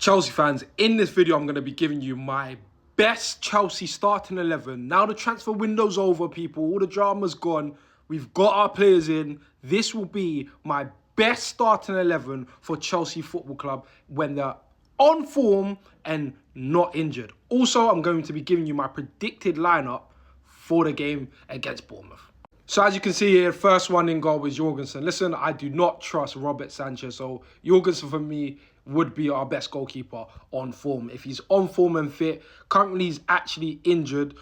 Chelsea fans, in this video, I'm going to be giving you my best Chelsea starting 11. Now the transfer window's over, people. All the drama's gone. We've got our players in. This will be my best starting 11 for Chelsea Football Club when they're on form and not injured. Also, I'm going to be giving you my predicted lineup for the game against Bournemouth. So as you can see here, first one in goal was Jorgensen. Listen, I do not trust Robert Sanchez, so Jorgensen for me would be our best goalkeeper on form. If he's on form and fit, currently he's actually injured,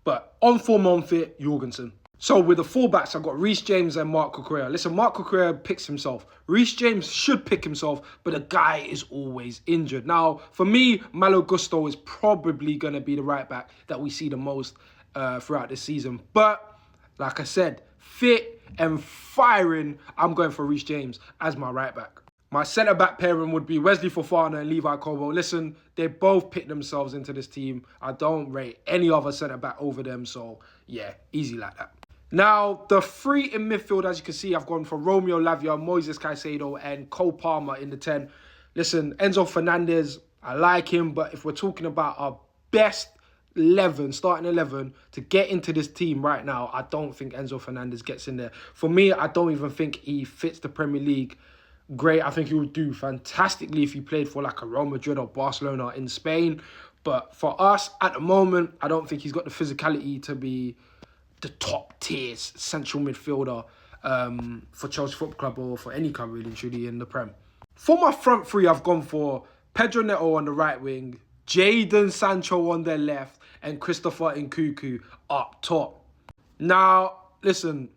but on form, on fit, Jorgensen. So with the fullbacks, I've got Reece James and Marc Cucurella. Listen, Marc Cucurella picks himself. Reece James should pick himself, but the guy is always injured. Now, for me, Malo Gusto is probably going to be the right back that we see the most throughout this season. But like I said, fit and firing, I'm going for Reece James as my right back. My centre-back pairing would be Wesley Fofana and Levi Colwill. Listen, they both picked themselves into this team. I don't rate any other centre-back over them, so yeah, easy like that. Now, the three in midfield, as you can see, I've gone for Romeo Lavia, Moises Caicedo, and Cole Palmer in the 10. Listen, Enzo Fernandez, I like him, but if we're talking about our best 11, starting 11 to get into this team right now, I don't think Enzo Fernandez gets in there. For me, I don't even think he fits the Premier League great. I think he would do fantastically if he played for like a Real Madrid or Barcelona in Spain. But for us, at the moment, I don't think he's got the physicality to be the top tier central midfielder for Chelsea Football Club or for any club really truly in the Prem. For my front three, I've gone for Pedro Neto on the right wing, Jadon Sancho on the left, and Christopher Nkunku up top. Now, listen,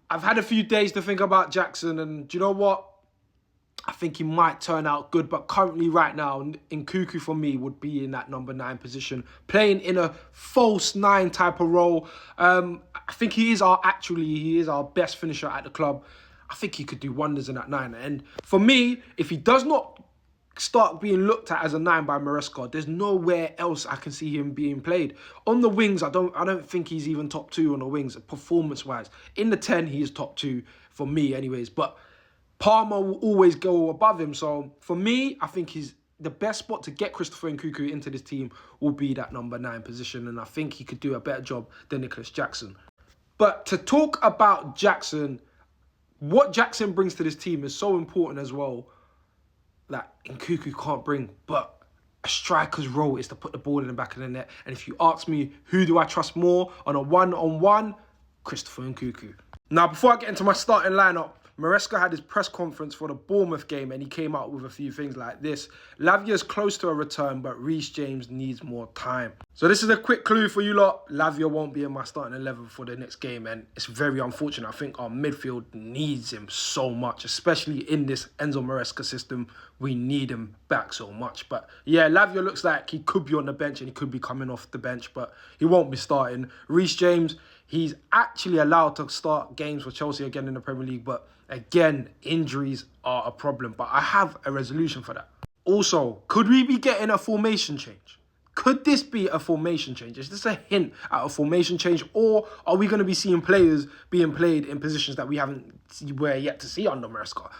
I've had a few days to think about Jackson, and do you know what? I think he might turn out good, but currently right now, Nkunku for me would be in that number 9 position, playing in a false 9 type of role. I think he is our best finisher at the club. I think he could do wonders in that 9. And for me, if he does not start being looked at as a 9 by Maresca, there's nowhere else I can see him being played. On the wings, I don't think he's even top 2 on the wings, performance-wise. In the 10, he is top 2 for me anyways. But Palmer will always go above him. So for me, I think the best spot to get Christopher Nkunku into this team will be that number 9 position. And I think he could do a better job than Nicholas Jackson. But to talk about Jackson, what Jackson brings to this team is so important as well that Nkunku can't bring. But a striker's role is to put the ball in the back of the net. And if you ask me, who do I trust more on a one-on-one? Christopher Nkunku. Now, before I get into my starting lineup, Maresca had his press conference for the Bournemouth game and he came out with a few things like this. Lavia's close to a return, but Reece James needs more time. So this is a quick clue for you lot. Lavia won't be in my starting 11 for the next game, and it's very unfortunate. I think our midfield needs him so much, especially in this Enzo Maresca system. We need him back so much. But yeah, Lavia looks like he could be on the bench and he could be coming off the bench, but he won't be starting. Reece James, he's actually allowed to start games for Chelsea again in the Premier League, but again, injuries are a problem. But I have a resolution for that. Also, could we be getting a formation change? Could this be a formation change? Is this a hint at a formation change? Or are we going to be seeing players being played in positions that we're yet to see under Maresca?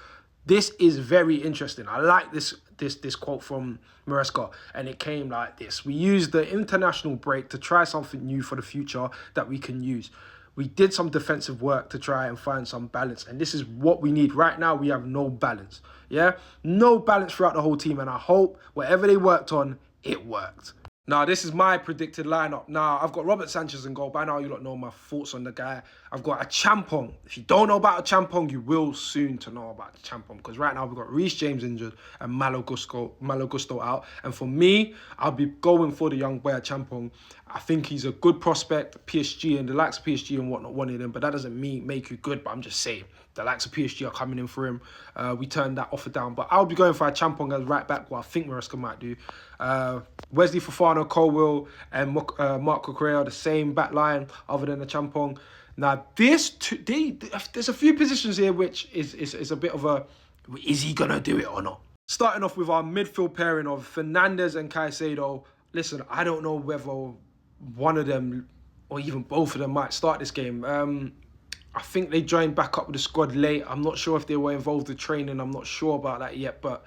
This is very interesting. I like this quote from Maresca, and it came like this. We used the international break to try something new for the future that we can use. We did some defensive work to try and find some balance, and this is what we need. Right now, we have no balance, yeah? No balance throughout the whole team, and I hope whatever they worked on, it worked. Now, this is my predicted lineup. Now, I've got Robert Sanchez in goal. By now, you lot know my thoughts on the guy. I've got a Champong. If you don't know about a Champong, you will soon to know about the Champong. Because right now, we've got Reece James injured and Malo Gusto out. And for me, I'll be going for the young boy at Champong. I think he's a good prospect. PSG and the likes of PSG and whatnot wanted him. But that doesn't make you good. But I'm just saying, the likes of PSG are coming in for him. We turned that offer down. But I'll be going for a Champong as right back, what I think Maresca might do. Wesley Fofana, Colwill, and Marc Cucurella, the same back line other than the Champong. Now, there's a few positions here which is a bit of a, is he going to do it or not? Starting off with our midfield pairing of Fernandez and Caicedo. Listen, I don't know whether one of them or even both of them might start this game. I think they joined back up with the squad late. I'm not sure if they were involved in training. I'm not sure about that yet, but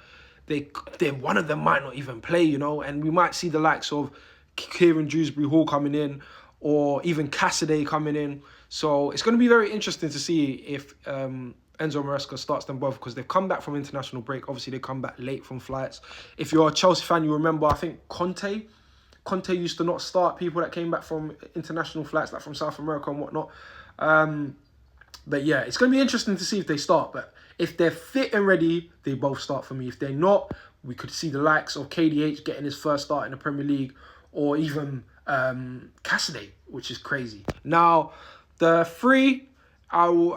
then one of them might not even play, you know, and we might see the likes of Kieran Dewsbury-Hall coming in, or even Cassidy coming in. So it's going to be very interesting to see if Enzo Maresca starts them both, because they've come back from international break. Obviously, they come back late from flights. If you're a Chelsea fan, you remember, I think Conte used to not start people that came back from international flights, like from South America and whatnot. But yeah, it's going to be interesting to see if they start. But if they're fit and ready, they both start for me. If they're not, we could see the likes of KDH getting his first start in the Premier League, or even Cassidy, which is crazy. Now, the three, I will,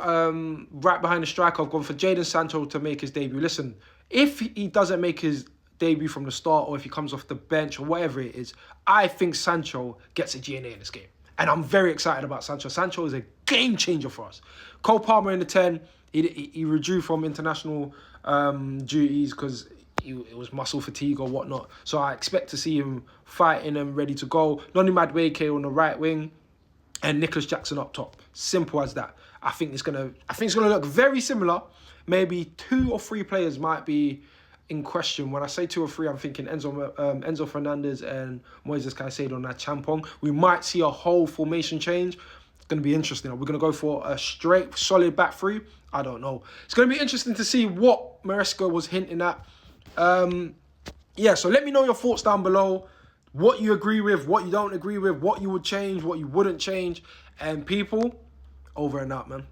right behind the striker, I've gone for Jadon Sancho to make his debut. Listen, if he doesn't make his debut from the start, or if he comes off the bench, or whatever it is, I think Sancho gets a GNA in this game. And I'm very excited about Sancho. Sancho is a game changer for us. Cole Palmer in the 10, he withdrew from international duties because it was muscle fatigue or whatnot. So I expect to see him fighting and ready to go. Noni Madueke on the right wing, and Nicholas Jackson up top. Simple as that. I think it's gonna look very similar. Maybe 2 or 3 players might be in question. When I say 2 or 3, I'm thinking Enzo Fernandez and Moises Caicedo on that Champong. We might see a whole formation change. It's going to be interesting. Are we going to go for a straight, solid back 3? I don't know. It's going to be interesting to see what Maresca was hinting at. Yeah, so let me know your thoughts down below. What you agree with, what you don't agree with, what you would change, what you wouldn't change. And people, over and out, man.